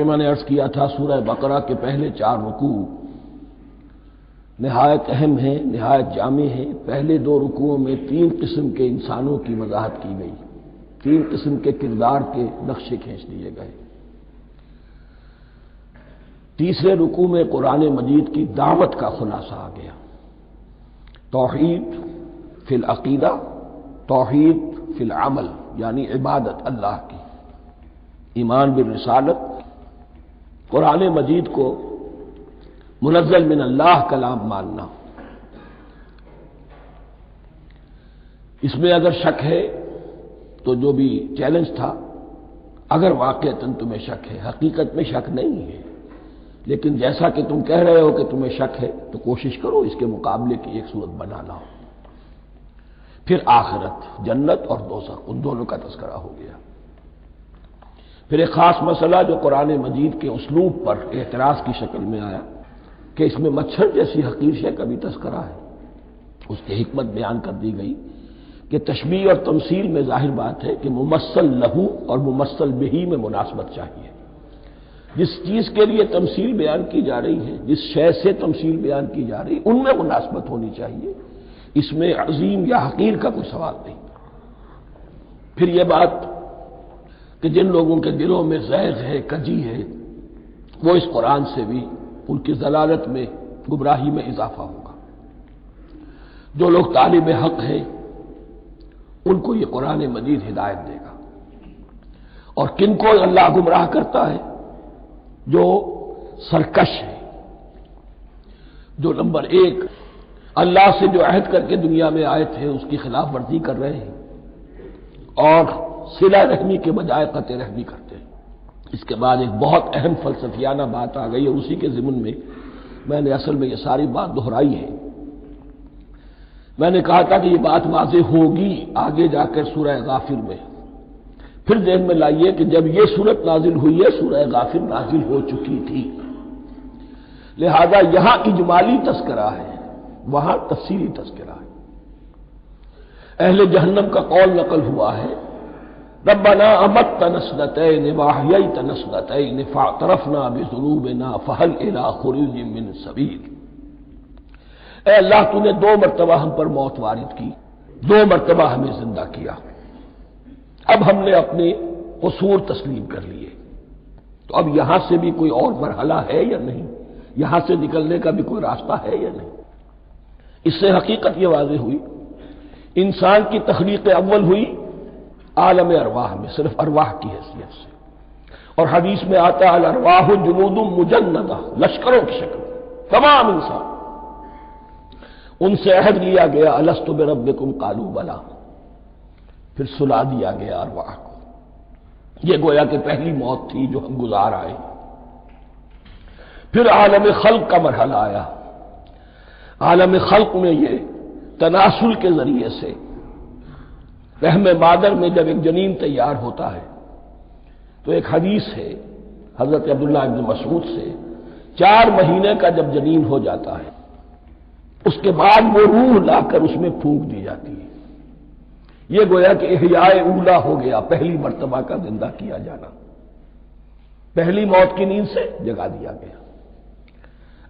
میں نے عرض کیا تھا سورہ بقرہ کے پہلے 4 رکوع نہایت اہم ہیں، نہایت جامع ہیں۔ پہلے 2 رکوعوں میں 3 قسم کے انسانوں کی وضاحت کی گئی، 3 قسم کے کردار کے نقشے کھینچ دیے گئے۔ تیسرے رکوع میں قرآن مجید کی دعوت کا خلاصہ آ گیا، توحید فی العقیدہ، توحید فی العمل، یعنی عبادت اللہ کی، ایمان بالرسالت، قرآن مجید کو منزل من اللہ کلام ماننا۔ اس میں اگر شک ہے تو جو بھی چیلنج تھا، اگر واقعتاً تمہیں شک ہے، حقیقت میں شک نہیں ہے، لیکن جیسا کہ تم کہہ رہے ہو کہ تمہیں شک ہے تو کوشش کرو اس کے مقابلے کی ایک صورت بنا لاؤ۔ پھر آخرت، جنت اور دوزخ، ان دونوں کا تذکرہ ہو گیا۔ پھر ایک خاص مسئلہ جو قرآن مجید کے اسلوب پر اعتراض کی شکل میں آیا کہ اس میں مچھر جیسی حقیر شے کا بھی تذکرہ ہے، اس کی حکمت بیان کر دی گئی کہ تشبیہ اور تمثیل میں ظاہر بات ہے کہ ممثل لہو اور ممثل بہی میں مناسبت چاہیے۔ جس چیز کے لیے تمثیل بیان کی جا رہی ہے، جس شے سے تمثیل بیان کی جا رہی ہے، ان میں مناسبت ہونی چاہیے، اس میں عظیم یا حقیر کا کوئی سوال نہیں۔ پھر یہ بات کہ جن لوگوں کے دلوں میں زیغ ہے، کجی ہے، وہ اس قرآن سے بھی ان کی ضلالت میں، گمراہی میں اضافہ ہوگا۔ جو لوگ طالب حق ہیں ان کو یہ قرآن مجید ہدایت دے گا، اور کن کو اللہ گمراہ کرتا ہے؟ جو سرکش ہے، جو نمبر 1 اللہ سے جو عہد کر کے دنیا میں آئے تھے اس کی خلاف ورزی کر رہے ہیں اور صلہ رحمی کے بجائے قطع رحمی کرتے ہیں۔ اس کے بعد ایک بہت اہم فلسفیانہ بات آ گئی، اور اسی کے ضمن میں نے اصل میں یہ ساری بات دہرائی ہے۔ میں نے کہا تھا کہ یہ بات واضح ہوگی آگے جا کر سورہ غافر میں۔ پھر ذہن میں لائیے کہ جب یہ صورت نازل ہوئی ہے سورہ غافر نازل ہو چکی تھی، لہذا یہاں اجمالی تذکرہ ہے، وہاں تفصیلی تذکرہ ہے۔ اہل جہنم کا قول نقل ہوا ہے، ربنا امتنا اثنتین واحییتنا اثنتین فاعترفنا بذنوبنا فهل الى خروج من سبیل۔ اے اللہ تو نے 2 مرتبہ ہم پر موت وارد کی، 2 مرتبہ ہمیں زندہ کیا، اب ہم نے اپنے قصور تسلیم کر لیے، تو اب یہاں سے بھی کوئی اور مرحلہ ہے یا نہیں؟ یہاں سے نکلنے کا بھی کوئی راستہ ہے یا نہیں؟ اس سے حقیقت یہ واضح ہوئی، انسان کی تخلیق اول ہوئی عالم ارواح میں، صرف ارواح کی حیثیت سے، اور حدیث میں آتا ہے الارواح جنود مجندہ، لشکروں کی شکل، تمام انسان۔ ان سے عہد لیا گیا الست بربکم قالوا بلی، پھر سلا دیا گیا ارواح کو۔ یہ گویا کہ پہلی موت تھی جو ہم گزار آئے۔ پھر عالم خلق کا مرحلہ آیا۔ عالم خلق میں یہ تناسل کے ذریعے سے رحم مادر میں جب ایک جنین تیار ہوتا ہے تو ایک حدیث ہے حضرت عبداللہ ابن مسعود سے، 4 مہینے کا جب جنین ہو جاتا ہے اس کے بعد وہ روح لا کر اس میں پھونک دی جاتی ہے۔ یہ گویا کہ احیاء اولا ہو گیا، پہلی مرتبہ کا زندہ کیا جانا، پہلی موت کی نیند سے جگا دیا گیا۔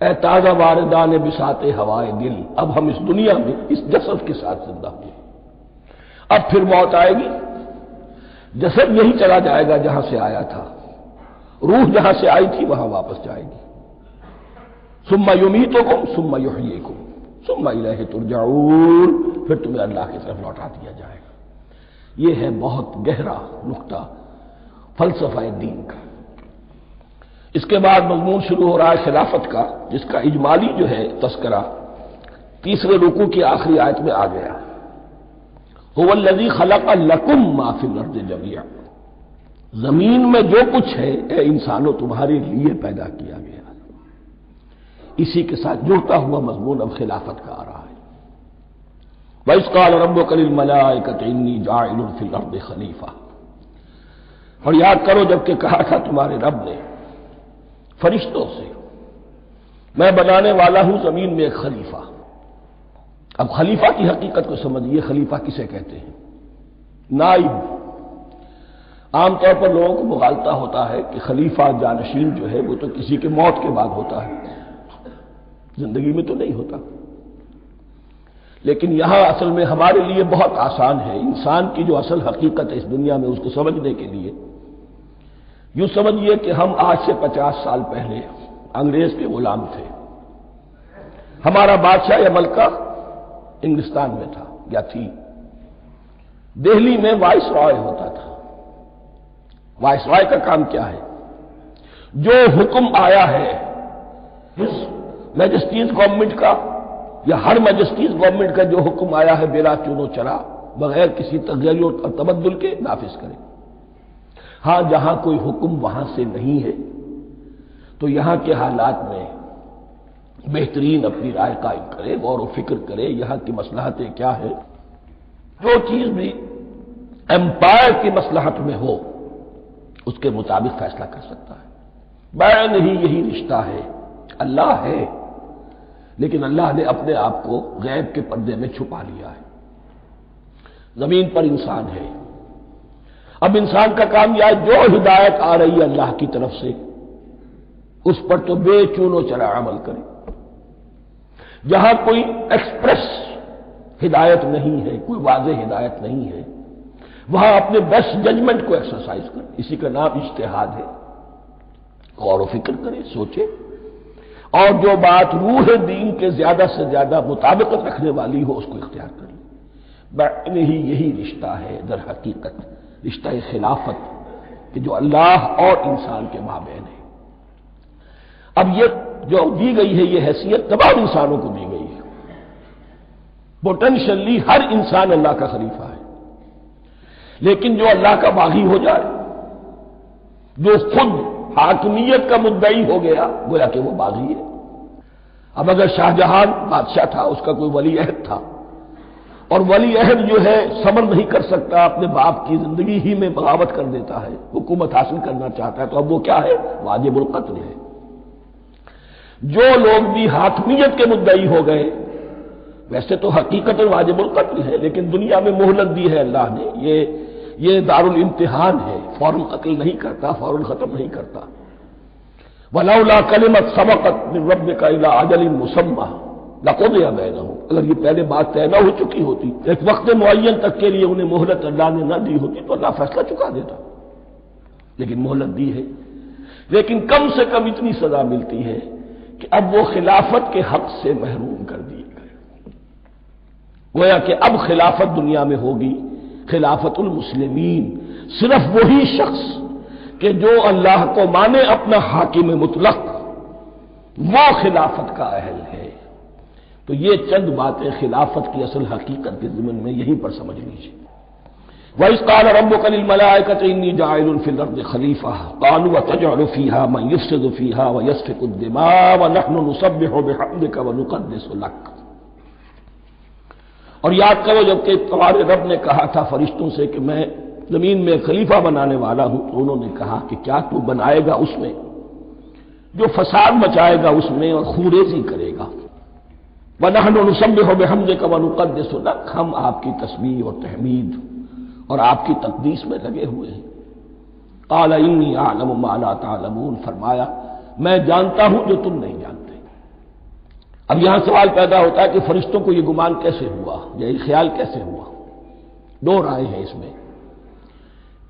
اے تازہ واردان بساط ہوائے دل، اب ہم اس دنیا میں اس جسد کے ساتھ زندہ ہوئے، اب پھر موت آئے گی، جسد یہی چلا جائے گا جہاں سے آیا تھا، روح جہاں سے آئی تھی وہاں واپس جائے گی۔ ثم یمیتکم ثم یحییکم ثم الیہ ترجعون، پھر تمہیں اللہ کی طرف لوٹا دیا جائے گا۔ یہ ہے بہت گہرا نقطہ فلسفہ دین کا۔ اس کے بعد مضمون شروع ہو رہا ہے خلافت کا، جس کا اجمالی جو ہے تذکرہ تیسرے رکوع کی آخری آیت میں آ گیا، هو الذی خلق لکم ما فی الارض جمیعا، زمین میں جو کچھ ہے اے انسانوں تمہارے لیے پیدا کیا گیا۔ اسی کے ساتھ جڑتا ہوا مضمون اب خلافت کا آ رہا ہے۔ وَإِذْ قَالَ رَبُّكَ لِلْمَلَائِكَةِ إِنِّي جَاعِلٌ فِي الْأَرْضِ خَلِيفَةً، اور یاد کرو جب کہ کہا تھا تمہارے رب نے فرشتوں سے، میں بنانے والا ہوں زمین میں ایک خلیفہ۔ اب خلیفہ کی حقیقت کو سمجھیے، خلیفہ کسے کہتے ہیں؟ نائب، عام طور پر لوگوں کو مغالطہ ہوتا ہے کہ خلیفہ جانشین جو ہے وہ تو کسی کے موت کے بعد ہوتا ہے، زندگی میں تو نہیں ہوتا۔ لیکن یہاں اصل میں ہمارے لیے بہت آسان ہے، انسان کی جو اصل حقیقت ہے اس دنیا میں اس کو سمجھنے کے لیے یوں سمجھیے کہ ہم آج سے 50 سال پہلے انگریز کے غلام تھے، ہمارا بادشاہ یا ملکہ انگلستان میں تھا یا تھی، دہلی میں وائس رائے ہوتا تھا۔ وائس رائے کا کام کیا ہے؟ جو حکم آیا ہے اس میجسٹیز گورنمنٹ کا یا ہر میجسٹیز گورنمنٹ کا جو حکم آیا ہے بلا چون و چرا، بغیر کسی تغیر اور تبدل کے نافذ کرے۔ ہاں جہاں کوئی حکم وہاں سے نہیں ہے تو یہاں کے حالات میں بہترین اپنی رائے قائم کرے، غور و فکر کرے، یہاں کی مصلحتیں کیا ہے، جو چیز بھی امپائر کی مصلحت میں ہو اس کے مطابق فیصلہ کر سکتا ہے۔ بین ہی یہی رشتہ ہے، اللہ ہے لیکن اللہ نے اپنے آپ کو غیب کے پردے میں چھپا لیا ہے۔ زمین پر انسان ہے، اب انسان کا کام یہ ہے جو ہدایت آ رہی ہے اللہ کی طرف سے اس پر تو بے چون و چرا عمل کرے۔ جہاں کوئی ایکسپریس ہدایت نہیں ہے، کوئی واضح ہدایت نہیں ہے، وہاں اپنے بیسٹ ججمنٹ کو ایکسرسائز کرے، اسی کا نام اجتہاد ہے۔ غور و فکر کرے، سوچے، اور جو بات روح دین کے زیادہ سے زیادہ مطابقت رکھنے والی ہو اس کو اختیار کر لے۔ بین ہی یہی رشتہ ہے در حقیقت، رشتہ خلافت کہ جو اللہ اور انسان کے مابین ہے۔ اب یہ جو دی گئی ہے یہ حیثیت تمام انسانوں کو دی گئی ہے، پوٹینشلی ہر انسان اللہ کا خلیفہ ہے، لیکن جو اللہ کا باغی ہو جائے، جو خود حاکمیت کا مدعی ہو گیا، گویا کہ وہ باغی ہے۔ اب اگر شاہ جہان بادشاہ تھا، اس کا کوئی ولی عہد تھا، اور ولی عہد جو ہے صبر نہیں کر سکتا، اپنے باپ کی زندگی ہی میں بغاوت کر دیتا ہے، حکومت حاصل کرنا چاہتا ہے، تو اب وہ کیا ہے؟ واجب القتل ہے۔ جو لوگ بھی حاکمیت کے مدعی ہو گئے، ویسے تو حقیقت واجب القتل ہے، لیکن دنیا میں مہلت دی ہے اللہ نے، یہ دارالامتحان ہے، فوراً قتل نہیں کرتا، فوراً ختم نہیں کرتا۔ وَلَوْلَا كَلِمَةٌ سَبَقَتْ مِن رَّبِّكَ إِلَىٰ أَجَلٍ مُّسَمًّى لَقُضِيَ بَيْنَهُمْ، اگر یہ پہلے بات طے نہ ہو چکی ہوتی، ایک وقت معین تک کے لیے انہیں مہلت اللہ نے نہ دی ہوتی تو اللہ فیصلہ چکا دیتا، لیکن مہلت دی ہے۔ لیکن کم سے کم اتنی سزا ملتی ہے کہ اب وہ خلافت کے حق سے محروم کر دیے گئے۔ گویا کہ اب خلافت دنیا میں ہوگی خلافت المسلمین، صرف وہی شخص کہ جو اللہ کو مانے اپنا حاکم مطلق، وہ خلافت کا اہل ہے۔ تو یہ چند باتیں خلافت کی اصل حقیقت کے ضمن میں یہیں پر سمجھ لیجیے۔ وَإِذْ قَالَ رَبُّكَ لِلْمَلَائِكَةِ إِنِّي جَاعِلٌ فِي الْأَرْضِ خَلِيفَةً قَالُوا أَتَجْعَلُ فِيهَا مَن يُفْسِدُ فِيهَا وَيَسْفِكُ الدِّمَاءَ وَنَحْنُ نُسَبِّحُ بِحَمْدِكَ وَنُقَدِّسُ لَكَ۔ اور یاد کرو جب کہ تمہارے رب نے کہا تھا فرشتوں سے کہ میں زمین میں خلیفہ بنانے والا ہوں، تو انہوں نے کہا کہ کیا تو بنائے گا اس میں جو فساد مچائے گا اس میں اور خوریزی کرے گا۔ وَنَحْنُ نُسَبِّحُ بِحَمْدِكَ وَنُقَدِّسُ لَكَ، ہم آپ کی تسبیح اور تحمید اور آپ کی تقدیس میں لگے ہوئے ہیں۔ قَالَ إِنِّي أَعْلَمُ مَا لَا تَعْلَمُونَ، فرمایا میں جانتا ہوں جو تم نہیں جانتے۔ اب یہاں سوال پیدا ہوتا ہے کہ فرشتوں کو یہ گمان کیسے ہوا، یا یہ خیال کیسے ہوا؟ دو رائے ہیں اس میں۔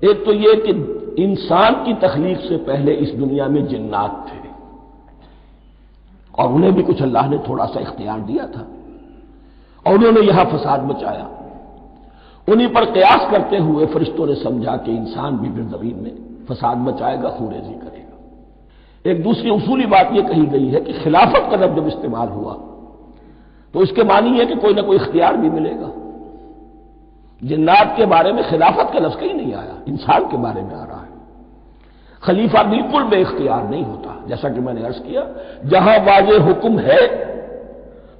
ایک تو یہ کہ انسان کی تخلیق سے پہلے اس دنیا میں جنات تھے، اور انہیں بھی کچھ اللہ نے تھوڑا سا اختیار دیا تھا، اور انہوں نے یہاں فساد مچایا۔ انہی پر قیاس کرتے ہوئے فرشتوں نے سمجھا کہ انسان بھی پھر زمین میں فساد مچائے گا، خوریزی کرے گا۔ ایک دوسری اصولی بات یہ کہی گئی ہے کہ خلافت کا لفظ جب استعمال ہوا تو اس کے معنی ہے کہ کوئی نہ کوئی اختیار بھی ملے گا۔ جنات کے بارے میں خلافت کا لفظ کہیں نہیں آیا، انسان کے بارے میں آ رہا ہے۔ خلیفہ بالکل بے اختیار نہیں ہوتا، جیسا کہ میں نے عرض کیا، جہاں واضح حکم ہے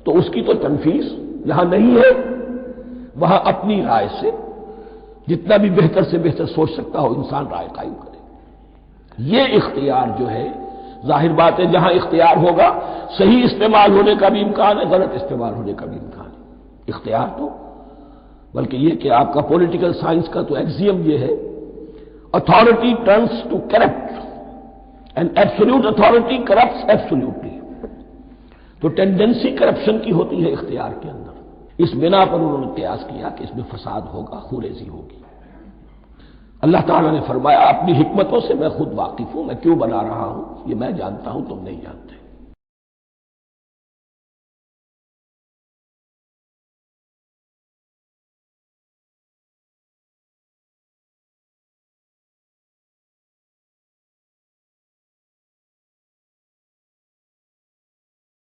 تو اس کی تو تنفیذ، جہاں نہیں ہے وہاں اپنی رائے سے جتنا بھی بہتر سے بہتر سوچ سکتا ہو انسان رائے قائم کرے۔ یہ اختیار جو ہے، ظاہر بات ہے جہاں اختیار ہوگا صحیح استعمال ہونے کا بھی امکان ہے، غلط استعمال ہونے کا بھی امکان ہے۔ اختیار تو بلکہ یہ کہ آپ کا پولیٹیکل سائنس کا تو ایکسیم یہ ہے، authority turns to corrupt and absolute authority corrupts absolutely. تو ٹینڈنسی کرپشن کی ہوتی ہے اختیار کے اندر. اس بنا پر انہوں نے قیاس کیا کہ اس میں فساد ہوگا، خوریزی ہوگی. اللہ تعالیٰ نے فرمایا اپنی حکمتوں سے میں خود واقف ہوں، میں کیوں بنا رہا ہوں یہ میں جانتا ہوں، تم نہیں جانتے.